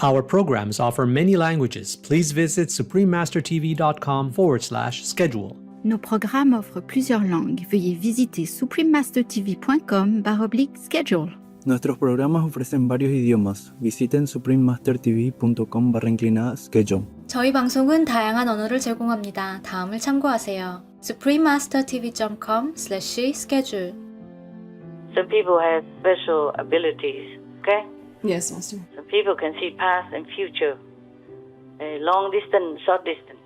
Our programs offer many languages. Please visit suprememastertv.com/schedule. Nos programmes offrent plusieurs langues. Veuillez visiter suprememastertv.com/schedule. Nuestros programas ofrecen varios idiomas. Visiten suprememastertv.com/schedule. 저희 방송은 다양한 언어를 제공합니다. 다음을 참고하세요. suprememastertv.com/schedule. Some people have special abilities, okay? Yes, Master. Some people can see past and future, long distance, short distance,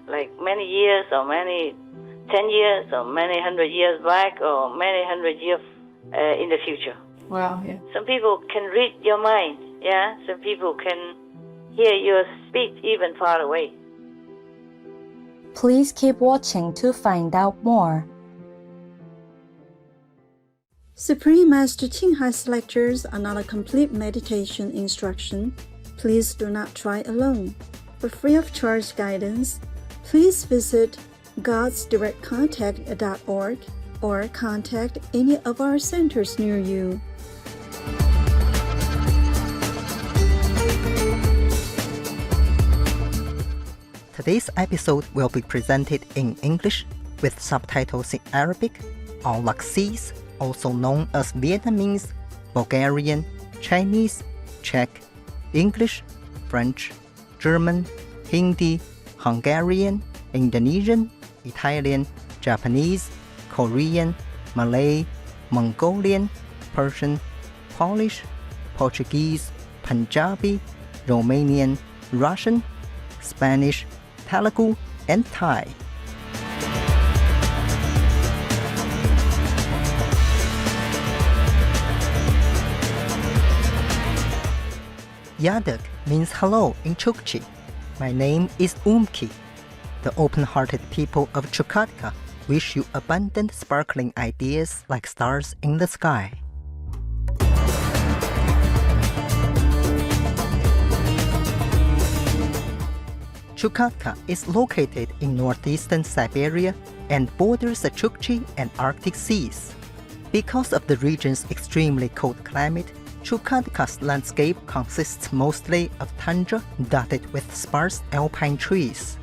like many years or many 10 years or many 100 years back or many 100 years in the future. Wow, yeah. Some people can read your mind, yeah? Some people can hear your speech even far away. Please keep watching to find out more. Supreme Master Ching Hai's lectures are not a complete meditation instruction. Please do not try alone. For free of charge guidance, please visit godsdirectcontact.org or contact any of our centers near you. Today's episode will be presented in English with subtitles in Arabic, or Laxese, also known as Vietnamese, Bulgarian, Chinese, Czech, English, French, German, Hindi, Hungarian, Indonesian, Italian, Japanese, Korean, Malay, Mongolian, Persian, Polish, Portuguese, Punjabi, Romanian, Russian, Spanish, Telugu, and Thai. Yadak means hello in Chukchi. My name is Umki. The open-hearted people of Chukotka wish you abundant sparkling ideas like stars in the sky. Chukotka is located in northeastern Siberia and borders the Chukchi and Arctic seas. Because of the region's extremely cold climate, Chukotka's landscape consists mostly of tundra dotted with sparse alpine trees.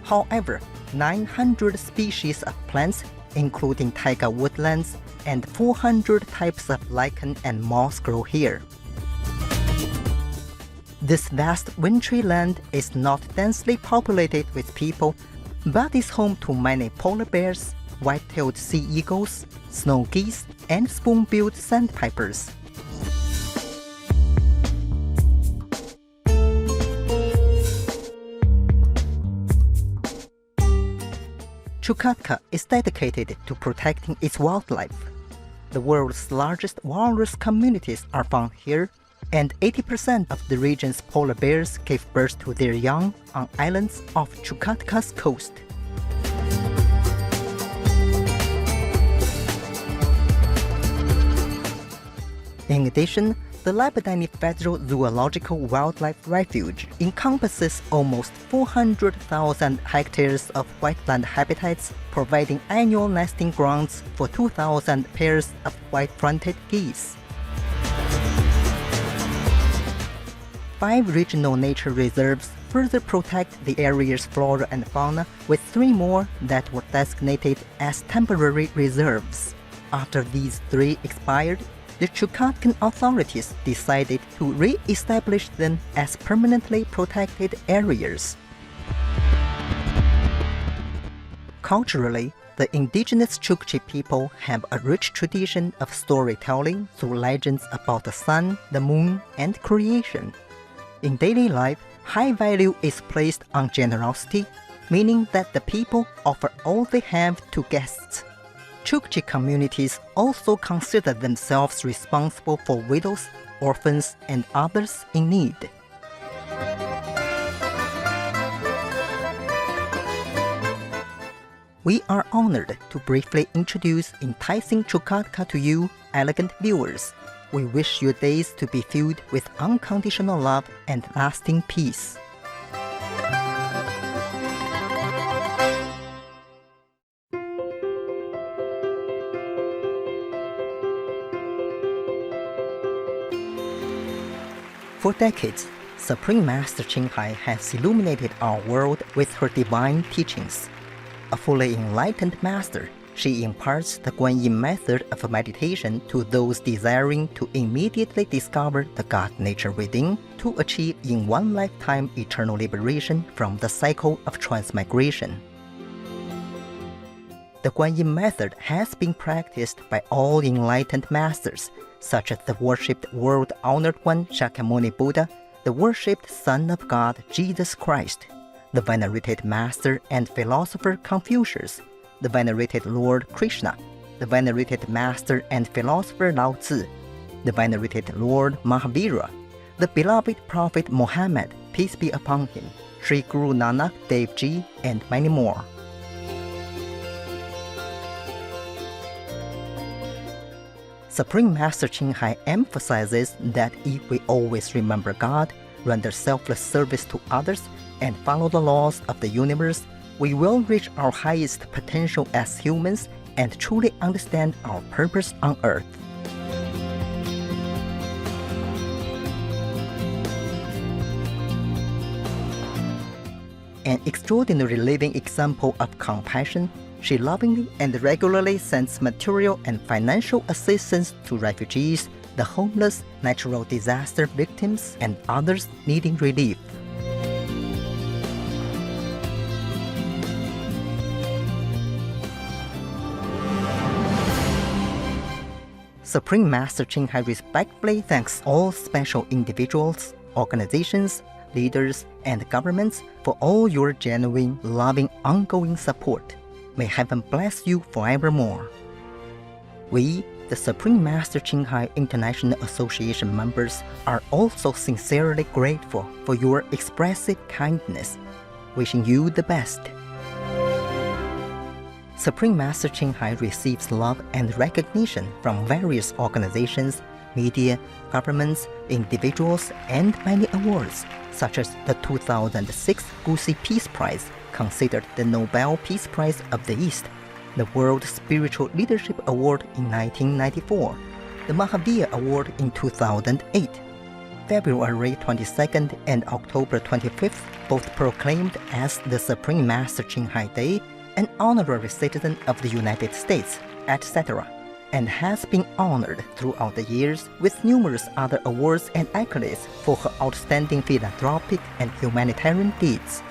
However, 900 species of plants, including taiga woodlands, and 400 types of lichen and moss grow here. This vast wintry land is not densely populated with people, but is home to many polar bears, white-tailed sea eagles, snow geese, and spoon-billed sandpipers. Chukotka is dedicated to protecting its wildlife. The world's largest walrus communities are found here, and 80% of the region's polar bears gave birth to their young on islands off Chukotka's coast. In addition, the Labadani Federal Zoological Wildlife Refuge encompasses almost 400,000 hectares of wetland habitats, providing annual nesting grounds for 2,000 pairs of white-fronted geese. 5 regional nature reserves further protect the area's flora and fauna, with 3 more that were designated as temporary reserves. After these 3 expired, the Chukotkan authorities decided to re-establish them as permanently protected areas. Culturally, the indigenous Chukchi people have a rich tradition of storytelling through legends about the sun, the moon, and creation. In daily life, high value is placed on generosity, meaning that the people offer all they have to guests. Chukchi communities also consider themselves responsible for widows, orphans, and others in need. We are honored to briefly introduce enticing Chukotka to you, elegant viewers. We wish your days to be filled with unconditional love and lasting peace. For decades, Supreme Master Ching Hai has illuminated our world with her divine teachings. A fully enlightened master, she imparts the Guanyin method of meditation to those desiring to immediately discover the God nature within to achieve in one lifetime eternal liberation from the cycle of transmigration. The Guanyin method has been practiced by all enlightened masters, such as the worshipped world-honored one Shakyamuni Buddha, the worshipped Son of God Jesus Christ, the venerated master and philosopher Confucius, the venerated Lord Krishna, the venerated master and philosopher Lao Tzu, the venerated Lord Mahavira, the beloved Prophet Muhammad, peace be upon him, Sri Guru Nanak Dev Ji, and many more. Supreme Master Ching Hai emphasizes that if we always remember God, render selfless service to others, and follow the laws of the universe, we will reach our highest potential as humans and truly understand our purpose on earth. An extraordinary living example of compassion, she lovingly and regularly sends material and financial assistance to refugees, the homeless, natural disaster victims, and others needing relief. Supreme Master Ching Hai respectfully thanks all special individuals, organizations, leaders, and governments for all your genuine, loving, ongoing support. May heaven bless you forevermore. We, the Supreme Master Ching Hai International Association members, are also sincerely grateful for your expressive kindness. Wishing you the best. Supreme Master Ching Hai receives love and recognition from various organizations, media, governments, individuals, and many awards, such as the 2006 Gusi Peace Prize, considered the Nobel Peace Prize of the East, the World Spiritual Leadership Award in 1994, the Mahavir Award in 2008, February 22nd and October 25th, both proclaimed as the Supreme Master Ching Hai Day, an honorary citizen of the United States, etc., and has been honored throughout the years with numerous other awards and accolades for her outstanding philanthropic and humanitarian deeds.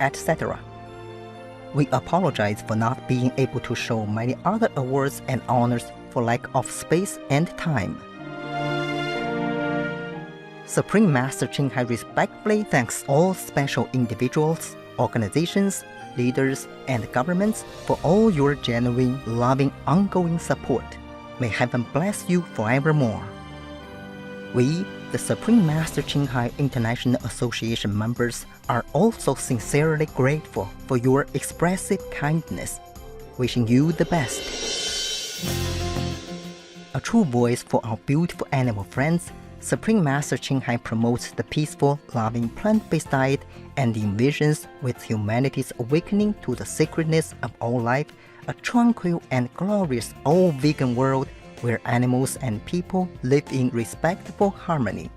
etc. We apologize for not being able to show many other awards and honors for lack of space and time. Supreme Master Ching Hai respectfully thanks all special individuals, organizations, leaders, and governments for all your genuine, loving, ongoing support. May heaven bless you forevermore. We, the Supreme Master Ching Hai International Association members, are also sincerely grateful for your expressive kindness. Wishing you the best. A true voice for our beautiful animal friends, Supreme Master Ching Hai promotes the peaceful, loving plant-based diet and envisions with humanity's awakening to the sacredness of all life, a tranquil and glorious all-vegan world where animals and people live in respectful harmony.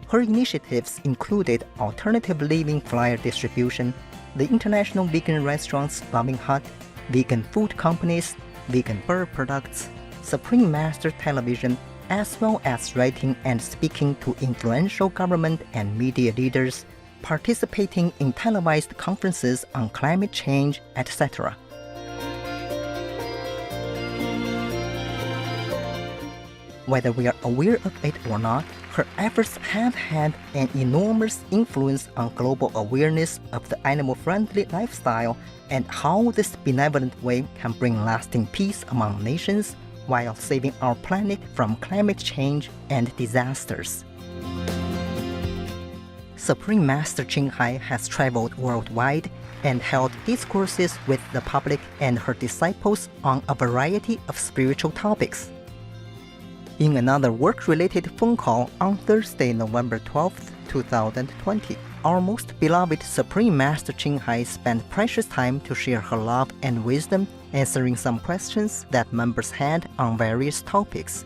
Her initiatives included alternative living flyer distribution, the International Vegan Restaurants Loving Hut, vegan food companies, vegan bird products, Supreme Master Television, as well as writing and speaking to influential government and media leaders, participating in televised conferences on climate change, etc. Whether we are aware of it or not, her efforts have had an enormous influence on global awareness of the animal-friendly lifestyle and how this benevolent way can bring lasting peace among nations while saving our planet from climate change and disasters. Supreme Master Ching Hai has traveled worldwide and held discourses with the public and her disciples on a variety of spiritual topics. In another work-related phone call on Thursday, November 12, 2020, our most beloved Supreme Master Ching Hai spent precious time to share her love and wisdom, answering some questions that members had on various topics.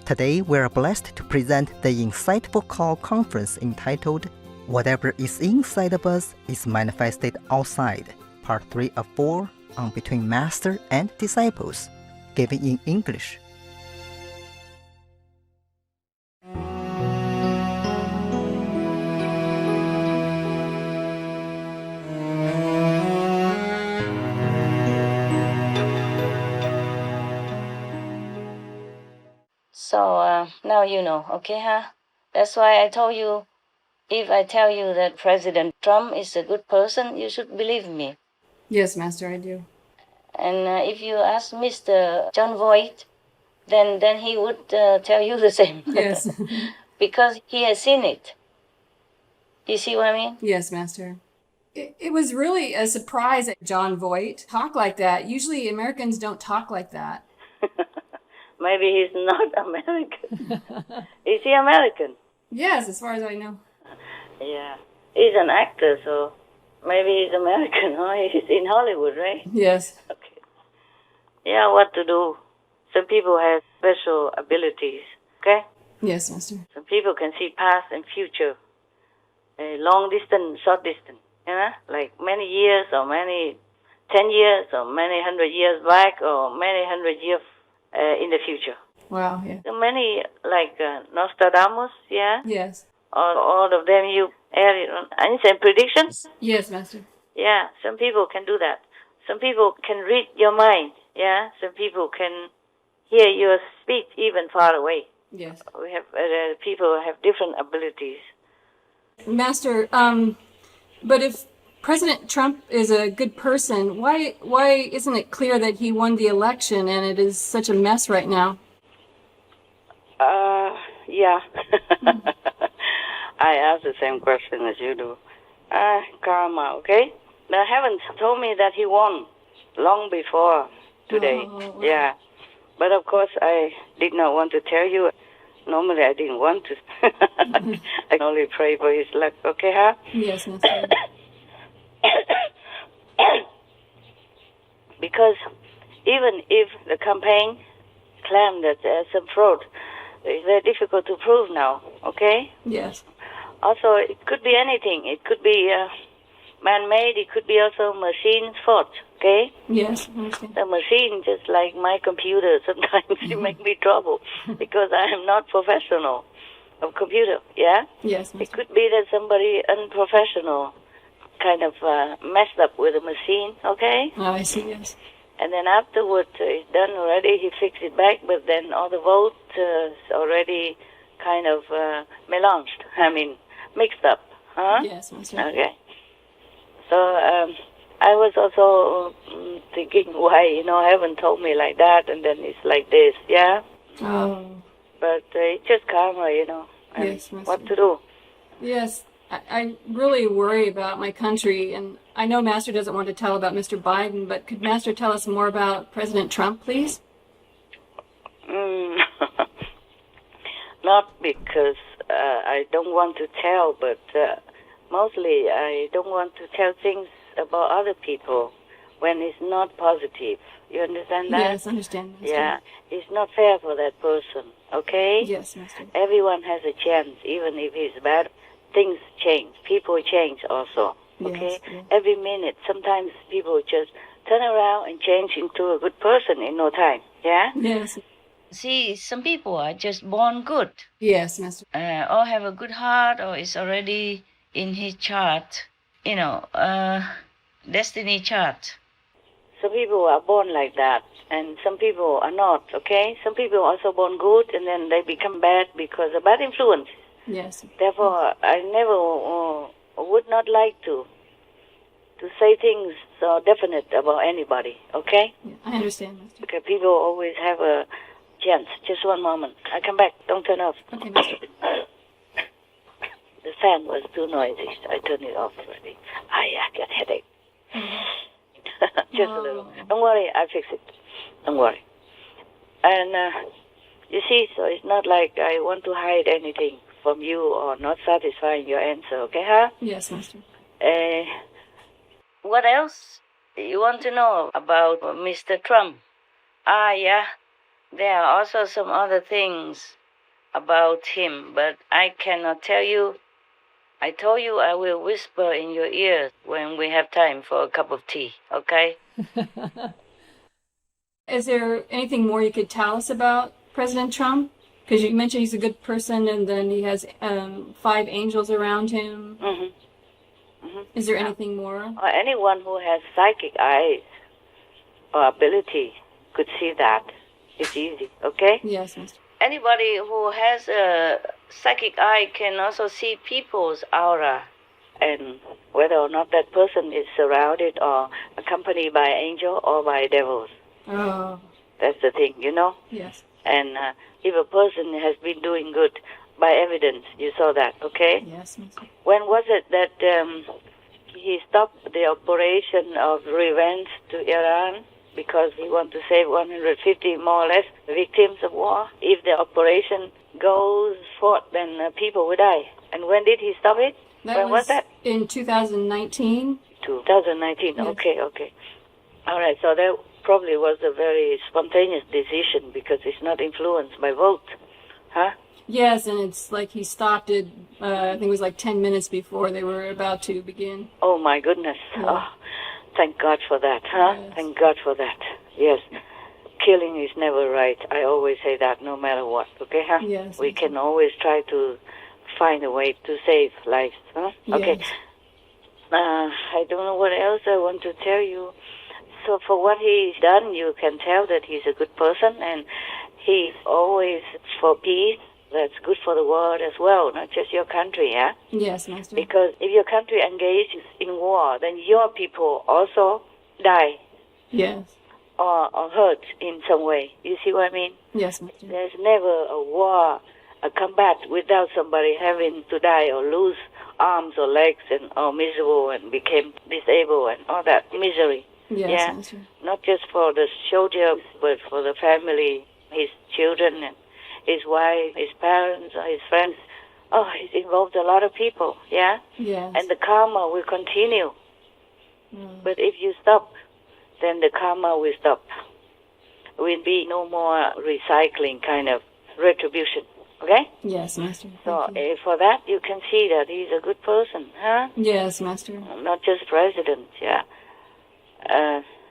Today, we are blessed to present the insightful call conference entitled Whatever is Inside of Us is Manifested Outside, Part 3 of 4 on Between Master and Disciples, given in English. So now you know, okay, huh? That's why I told you, if I tell you that President Trump is a good person, you should believe me. Yes, Master, I do. And if you ask Mr. John Voight, then he would tell you the same. Yes. Because he has seen it. You see what I mean? Yes, Master. It was really a surprise that John Voight talked like that. Usually Americans don't talk like that. Maybe he's not American. Is he American? Yes, as far as I know. Yeah. He's an actor, so maybe he's American, huh? He's in Hollywood, right? Yes. Okay. Yeah, what to do? Some people have special abilities, okay? Yes, Master. Some people can see past and future, long distance, short distance, you know? Like many years or many 10 years or many 100 years back or many 100 years in the future. Wow, yeah. So many, like Nostradamus, yeah? Yes. All of them, you Einstein predictions? Yes, Master. Yeah, some people can do that. Some people can read your mind, yeah? Some people can hear your speech even far away. Yes. We have people have different abilities. Master, but if President Trump is a good person, why isn't it clear that he won the election and it is such a mess right now? Yeah. I ask the same question as you do. Karma, okay? The heavens told me that he won long before today. Oh, wow. Yeah. But of course, I did not want to tell you. Normally, I didn't want to. I can only pray for his luck, okay, huh? Yes, Master. Because even if the campaign claimed that there's some fraud, it's very difficult to prove now, okay? Yes. Also, it could be anything. It could be man-made. It could be also machine's fault. Okay. Yes, I understand. The machine, just like my computer, sometimes it make me trouble because I am not professional of computer. Yeah. Yes, It could be that somebody unprofessional kind of messed up with the machine. Okay. Oh, I see. Yes. And then afterwards, it's done already. He fixed it back, but then all the votes already kind of melanged. I mean, mixed up. Huh? Yes, Master. Okay. So I was also thinking, why, haven't told me like that, and then it's like this, yeah? Oh. But it's just karma, and Yes, Master. what to do. Yes, I really worry about my country, and I know Master doesn't want to tell about Mr. Biden, but could Master tell us more about President Trump, please? Not because I don't want to tell, but mostly I don't want to tell things about other people when it's not positive. You understand that? Yes, I understand, Master. Yeah, it's not fair for that person, okay? Yes, Master. Everyone has a chance, even if it's bad. Things change. People change also, okay? Yes. Every minute, sometimes people just turn around and change into a good person in no time, yeah? Yes. See, some people are just born good, Yes, Master. or have a good heart, or is already in his chart, destiny chart. Some people are born like that, and some people are not, okay? Some people are also born good, and then they become bad because of bad influence. Yes. Therefore, I never would not like to say things so definite about anybody, okay? Yeah, I understand, Master. Because people always have a chance. Just one moment. I come back. Don't turn off. Okay, Master. The fan was too noisy. I turned it off already. I got headache. Just a little. Don't worry, I fix it. Don't worry. And you see, so it's not like I want to hide anything from you or not satisfying your answer, okay, huh? Yes, Master. What else you want to know about Mr. Trump? Yeah. There are also some other things about him, but I cannot tell you. I told you I will whisper in your ear when we have time for a cup of tea, okay? Is there anything more you could tell us about President Trump? Because you mentioned he's a good person, and then he has 5 angels around him. Mm-hmm. Mm-hmm. Is there anything more? Or anyone who has psychic eyes or ability could see that. It's easy, okay? Yes, Master. Anybody who has a psychic eye can also see people's aura, and whether or not that person is surrounded or accompanied by angel or by devils. Oh. That's the thing, Yes. And if a person has been doing good, by evidence, you saw that, okay? Yes, Master. When was it that he stopped the operation of revenge to Iran because he wanted to save 150 more or less victims of war? If the operation goes forth, then people will die. And when did he stop it? When was that? In 2019. 2019, Yes. Okay. All right, so that probably was a very spontaneous decision because it's not influenced by vote, huh? Yes, and it's like he stopped it, I think it was like 10 minutes before they were about to begin. Oh, my goodness. Yeah. Oh, thank God for that, huh? Yes. Thank God for that. Yes. Killing is never right. I always say that no matter what, okay, huh? Yes. We can always try to find a way to save lives, huh? Okay. Yes. I don't know what else I want to tell you. So for what he's done, you can tell that he's a good person, and he's always for peace. That's good for the world as well, not just your country, yeah? Yes, Master. Because if your country engages in war, then your people also die Yes. or hurt in some way. You see what I mean? Yes, Master. There's never a war, a combat without somebody having to die or lose arms or legs or miserable and became disabled and all that misery. Yes, Yeah. Master. Not just for the soldier, but for the family, his children, and his wife, his parents, or his friends. Oh, it involves a lot of people, yeah? Yes. And the karma will continue. But if you stop, then the karma will stop. Will be no more recycling kind of retribution, Okay? Yes, Master. So Thank you. for that, you can see that he's a good person, huh? Yes, Master. Not just president, yeah.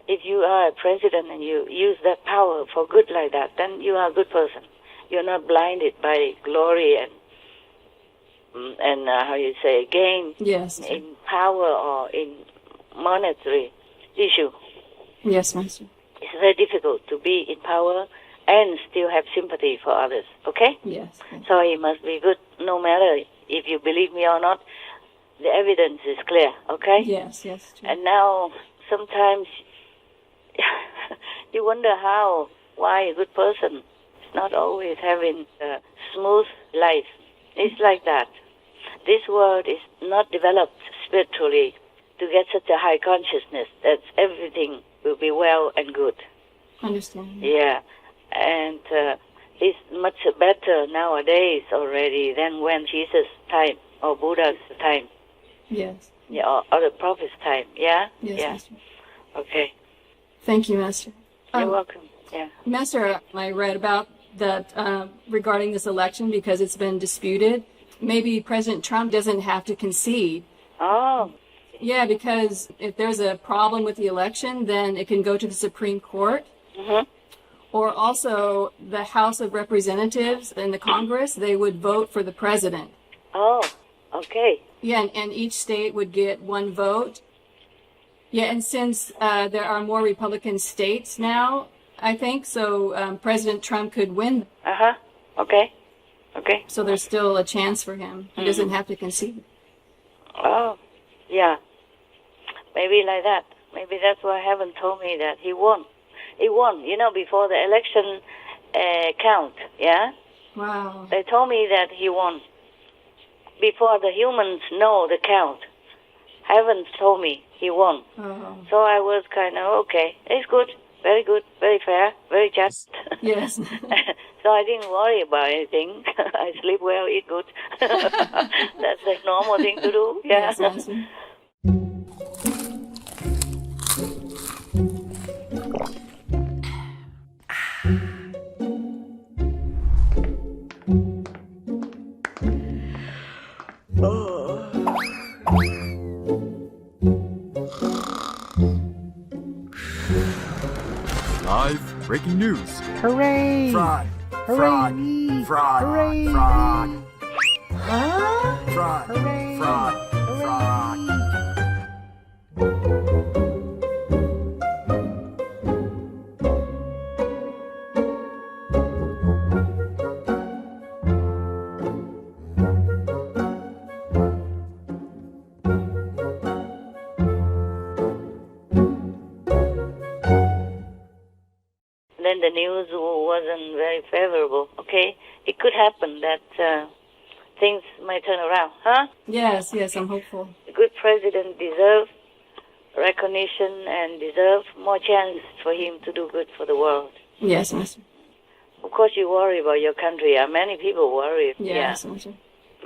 If you are a president and you use that power for good like that, then you are a good person. You're not blinded by glory and how you say, gain Yes. in power or in monetary issue. Yes, Master. It's very difficult to be in power and still have sympathy for others, okay? Yes. So he must be good no matter if you believe me or not. The evidence is clear, okay? Yes, yes. True. And now sometimes you wonder why a good person is not always having a smooth life. It's like that. This world is not developed spiritually to get such a high consciousness that everything will be well and good. Understand. Yeah. And it's much better nowadays already than when Jesus' time or Buddha's time. Yes. Yeah, or other prophets' time. Yeah? Yes, yeah. Master. Okay. Thank you, Master. You're welcome. Yeah. Master, I read about that regarding this election because it's been disputed. Maybe President Trump doesn't have to concede. Oh. Yeah, because if there's a problem with the election, then it can go to the Supreme Court. Mm-hmm. Or also the House of Representatives and the Congress, they would vote for the president. Oh, okay. Yeah, and each state would get one vote. Yeah, and since there are more Republican states now, I think, so President Trump could win. Uh-huh. Okay. Okay. So there's still a chance for him. He doesn't have to concede. Oh, yeah. Maybe like that. Maybe that's why heaven told me that he won. He won, before the election count, yeah? Wow. They told me that he won. Before the humans know the count, heaven told me he won. Oh. So I was kind of, okay, it's good, very fair, very just. Yes. So I didn't worry about anything. I sleep well, eat good. That's the normal thing to do, yeah? Yes, Master. Live breaking news. Hooray! Fraud. Hooray! Fraud. Fraud. Hooray! Fraud. Huh? Fraud. Hooray! Fraud. Fraud. Then the news wasn't very favorable, okay? It could happen that things might turn around, huh? Yes, I'm hopeful. A good president deserves recognition and deserves more chance for him to do good for the world. Yes, Master. Of course you worry about your country. Many people worry. Yes, Master.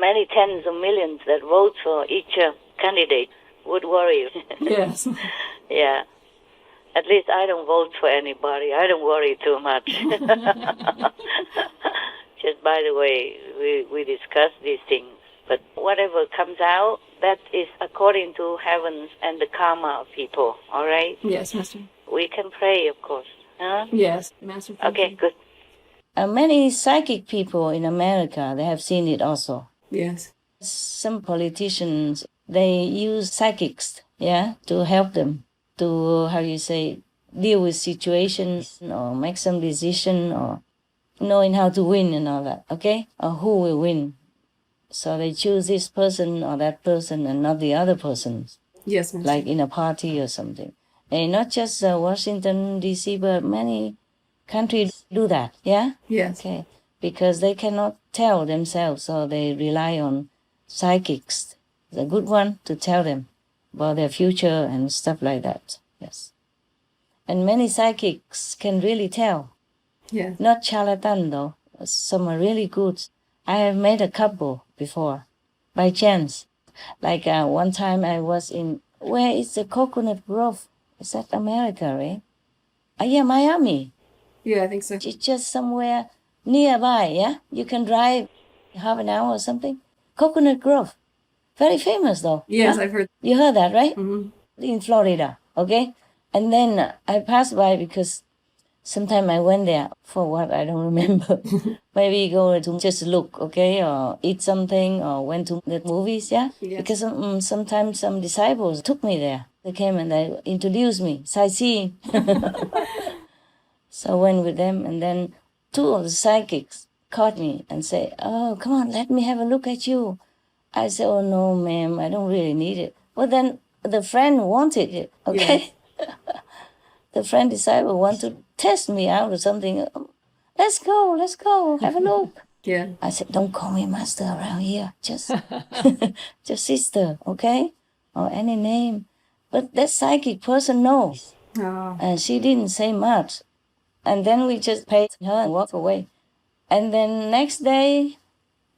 Many tens of millions that vote for each candidate would worry. Yes. Yeah. At least I don't vote for anybody. I don't worry too much. Just by the way, we discuss these things. But whatever comes out, that is according to heavens and the karma of people, all right? Yes, Master. We can pray, of course. Huh? Yes, Master. Okay, good. Many psychic people in America, they have seen it also. Yes. Some politicians, they use psychics, to help them to, deal with situations or make some decision or knowing how to win and all that, okay? Or who will win. So they choose this person or that person and not the other persons. Yes, Master. Like in a party or something. And not just Washington, D.C., but many countries do that, yeah? Yes. Okay. Because they cannot tell themselves, so they rely on psychics, the good one, to tell them about their future and stuff like that. Yes. And many psychics can really tell. Yes. Not charlatan though. Some are really good. I have met a couple before, by chance. Like one time I was in, where is the Coconut Grove? Is that America, right? Yeah, Miami. Yeah, I think so. It's just somewhere nearby, yeah? You can drive half an hour or something. Coconut Grove. Very famous though. Yes, I've heard. You heard that, right? Mm-hmm. In Florida, okay? And then I passed by because sometime I went there for what, I don't remember. Maybe go to just look, okay? Or eat something or went to the movies, yeah? Yes. Because sometimes some disciples took me there. They came and they introduced me, sightseeing. So I went with them, and then two of the psychics caught me and say, "Oh, come on, let me have a look at you." I said, "Oh, no, ma'am, I don't really need it." Well, then the friend wanted it, okay? Yeah. The friend disciple want to test me out or something. Let's go, have a look. Yeah. I said, "Don't call me master around here, just sister, okay? Or any name." But that psychic person knows. Oh. And she didn't say much. And then we just paid her and walked away. And then next day,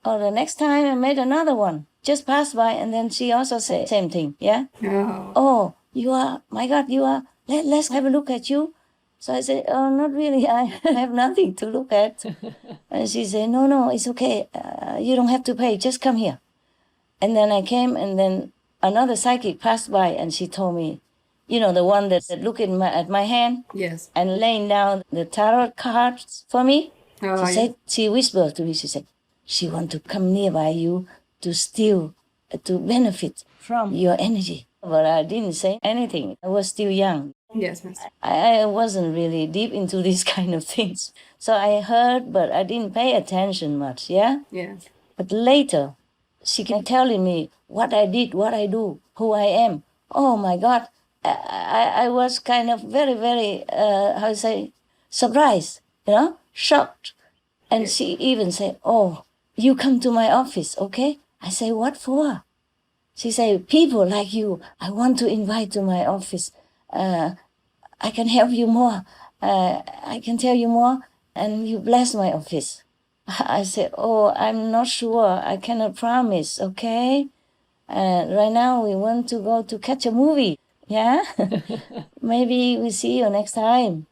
or the next time, I met another one. Just passed by, and then she also said same thing, yeah? Oh. "Oh, you are, my God, you are, let's have a look at you." So I said, "Oh, not really, I have nothing to look at." And she said, no, it's okay. You don't have to pay, just come here. And then I came, and then another psychic passed by, and she told me, you know, the one that looked at my hand, Yes. and laying down the tarot cards for me. Oh, She said, she whispered to me, she said, "She want to come nearby you to steal, to benefit from your energy." But I didn't say anything. I was still young. Yes, Master. I wasn't really deep into these kind of things. So I heard, but I didn't pay attention much, yeah? Yes. But later, she kept telling me what I did, what I do, who I am. Oh my God. I was kind of very, very, how to say, surprised, you know, shocked. And she even said, "Oh, you come to my office, okay?" I say, "What for?" She said, "People like you, I want to invite to my office. I can help you more. I can tell you more, and you bless my office." I said, "Oh, I'm not sure. I cannot promise, okay? Right now we want to go to catch a movie, yeah? Maybe we see you next time."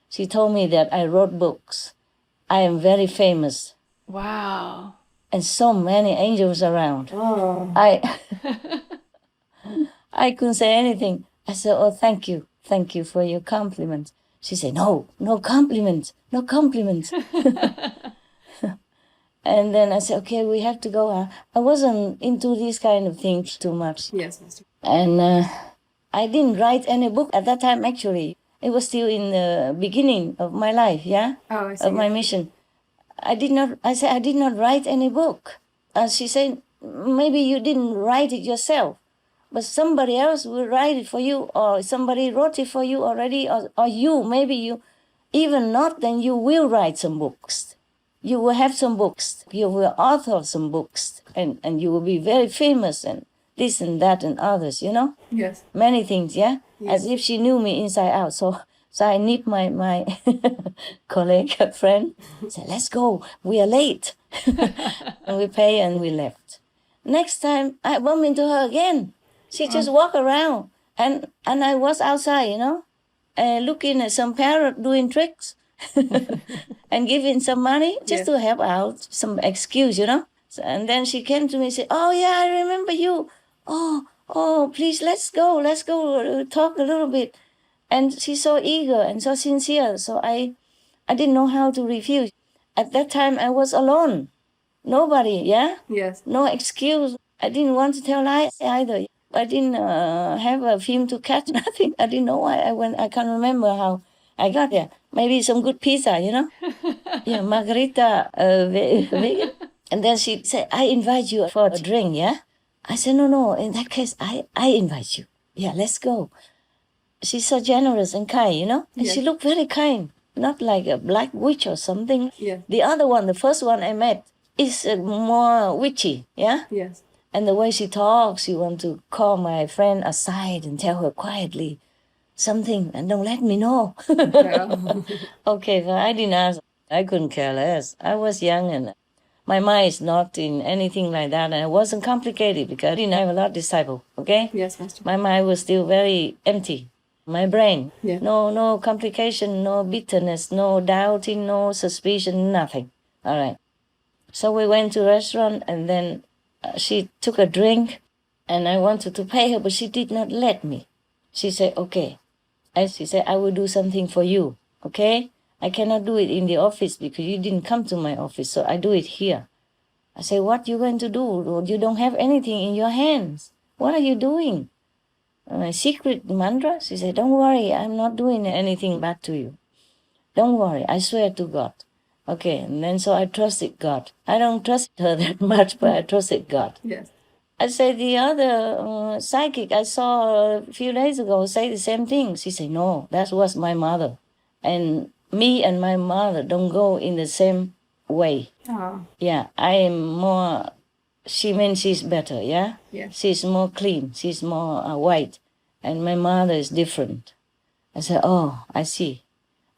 She told me that I wrote books. I am very famous. Wow. And so many angels around. Oh. I couldn't say anything. I said, "Oh, thank you for your compliment." She said, no compliment. And then I said, "Okay, we have to go." I wasn't into these kind of things too much. Yes, Master. And I didn't write any book at that time, actually. It was still in the beginning of my life, yeah? Oh, I see. Of my mission. I did not write any book. She said, "Maybe you didn't write it yourself, but somebody else will write it for you, or somebody wrote it for you already, or you, maybe you, even not, then you will write some books. You will have some books. You will author some books, and you will be very famous, and this and that and others, you know?" Yes. Many things, yeah? Yes. As if she knew me inside out. So I nipped my colleague, friend, said, "Let's go, we are late." And we pay and we left. Next time, I bumped into her again. She just walked around, and I was outside, you know, looking at some parrot doing tricks and giving some money just to help out, some excuse, you know. And then she came to me and said, "Oh, yeah, I remember you. Oh, please, let's go, talk a little bit." And she's so eager and so sincere, so I didn't know how to refuse. At that time, I was alone. Nobody, yeah? Yes. No excuse. I didn't want to tell lies either. I didn't have a film to catch, nothing. I didn't know why I went. I can't remember how I got there. Maybe some good pizza, you know? Yeah, margarita, vegan. And then she said, "I invite you for a drink, yeah?" I said, no, in that case, I invite you. Yeah, let's go. She's so generous and kind, you know? And she looked very kind, not like a black witch or something. Yeah. The other one, the first one I met, is more witchy, yeah? Yes. And the way she talks, she wants to call my friend aside and tell her quietly something and don't let me know. Okay, well, I didn't ask. I couldn't care less. I was young and my mind is not in anything like that, and it wasn't complicated because I didn't have a lot of disciples, okay? Yes, Master. My mind was still very empty. My brain, Yeah. no complication, no bitterness, no doubting, no suspicion, nothing. All right. So we went to a restaurant, and then she took a drink, and I wanted to pay her, but she did not let me. She said, okay. And she said, I will do something for you, okay? I cannot do it in the office because you didn't come to my office, so I do it here. I said, what you going to do? You don't have anything in your hands. What are you doing? My secret mantra? She said, don't worry, I'm not doing anything bad to you. Don't worry, I swear to God. Okay, and then so I trusted God. I don't trust her that much, but I trusted God. Yes. I said, the other psychic I saw a few days ago say the same thing. She said, no, that was my mother. And me and my mother don't go in the same way. Oh. Yeah, I am more, she means she's better, yeah? Yes. She's more clean, she's more white. And my mother is different. I said, oh, I see.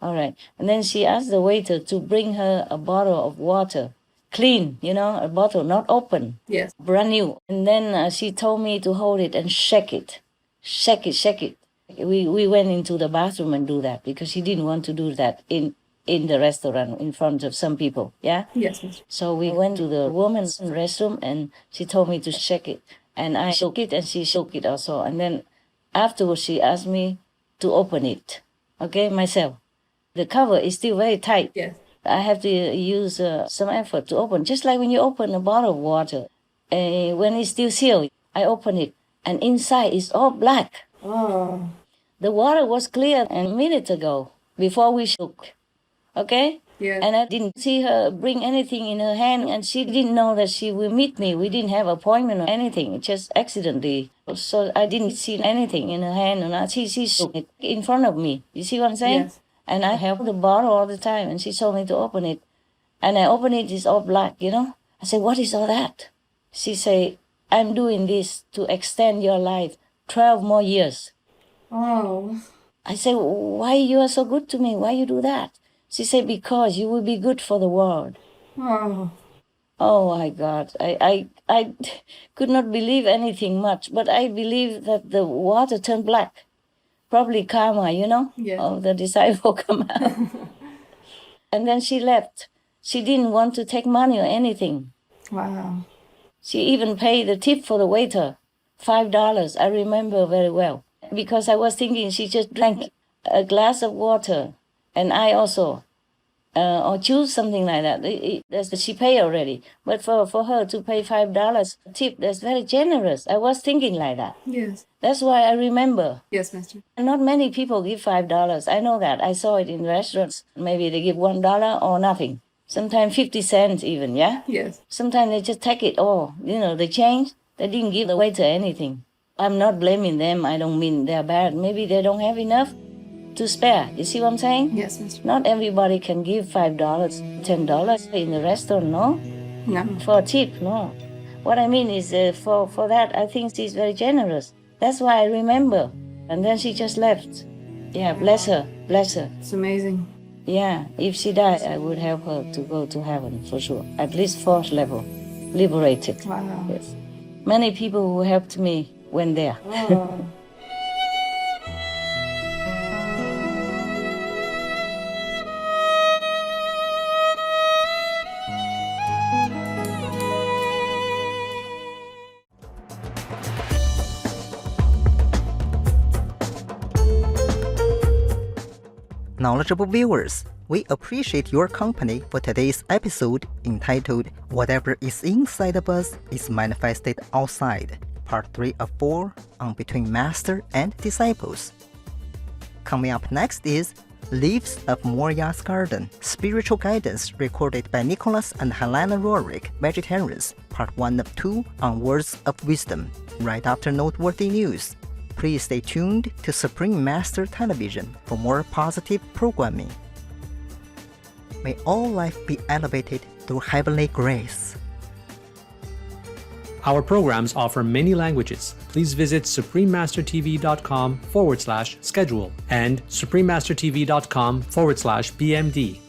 All right. And then she asked the waiter to bring her a bottle of water. Clean, a bottle, not open. Yes. Brand new. And then she told me to hold it and shake it. Shake it. We went into the bathroom and do that because she didn't want to do that in the restaurant in front of some people, yeah? Yes, Mister. So we went to the woman's restroom and she told me to shake it. And I shook it and she shook it also. And then afterwards she asked me to open it, okay, myself. The cover is still very tight. Yes. I have to use some effort to open, just like when you open a bottle of water. When it's still sealed, I open it, and inside is all black. Oh. The water was clear a minute ago, before we shook. Okay? Yeah. And I didn't see her bring anything in her hand, and she didn't know that she will meet me. We didn't have appointment or anything, just accidentally. So I didn't see anything in her hand, and she shook it in front of me. You see what I'm saying? Yes. And I held the bottle all the time, and she told me to open it. And I opened it, it's all black, I said, what is all that? She said, I'm doing this to extend your life 12 more years. Oh. I said, why you are so good to me? Why you do that? She said, because you will be good for the world. Oh. Oh, my God. I could not believe anything much, but I believe that the water turned black. Probably karma, Yeah. of the disciple come out. And then she left. She didn't want to take money or anything. Wow. She even paid the tip for the waiter, $5. I remember very well. Because I was thinking she just drank a glass of water. And I also, or choose something like that. She paid already. But for her to pay $5 tip, that's very generous. I was thinking like that. Yes. That's why I remember. Yes, Mister. Not many people give $5. I know that. I saw it in restaurants. Maybe they give $1 or nothing. Sometimes 50 cents even, yeah? Yes. Sometimes they just take it all. The change, they didn't give the waiter anything. I'm not blaming them. I don't mean they're bad. Maybe they don't have enough to spare. You see what I'm saying? Yes, Mister. Not everybody can give $5, $10 in the restaurant, no? No. For a tip, no. What I mean is for that, I think she's very generous. That's why I remember. And then she just left. Yeah, bless her, bless her. It's amazing. Yeah, if she died, I would help her to go to heaven for sure. At least 4th level, liberated. Wow. Yes. Many people who helped me went there. Oh. Knowledgeable viewers, we appreciate your company for today's episode entitled Whatever is Inside of Us is Manifested Outside, Part 3 of 4 on Between Master and Disciples. Coming up next is Leaves of Moriah's Garden, Spiritual Guidance recorded by Nicholas and Helena Rorick, Vegetarians, Part 1 of 2 on Words of Wisdom, right after noteworthy news. Please stay tuned to Supreme Master Television for more positive programming. May all life be elevated through heavenly grace. Our programs offer many languages. Please visit suprememastertv.com/schedule and suprememastertv.com/BMD.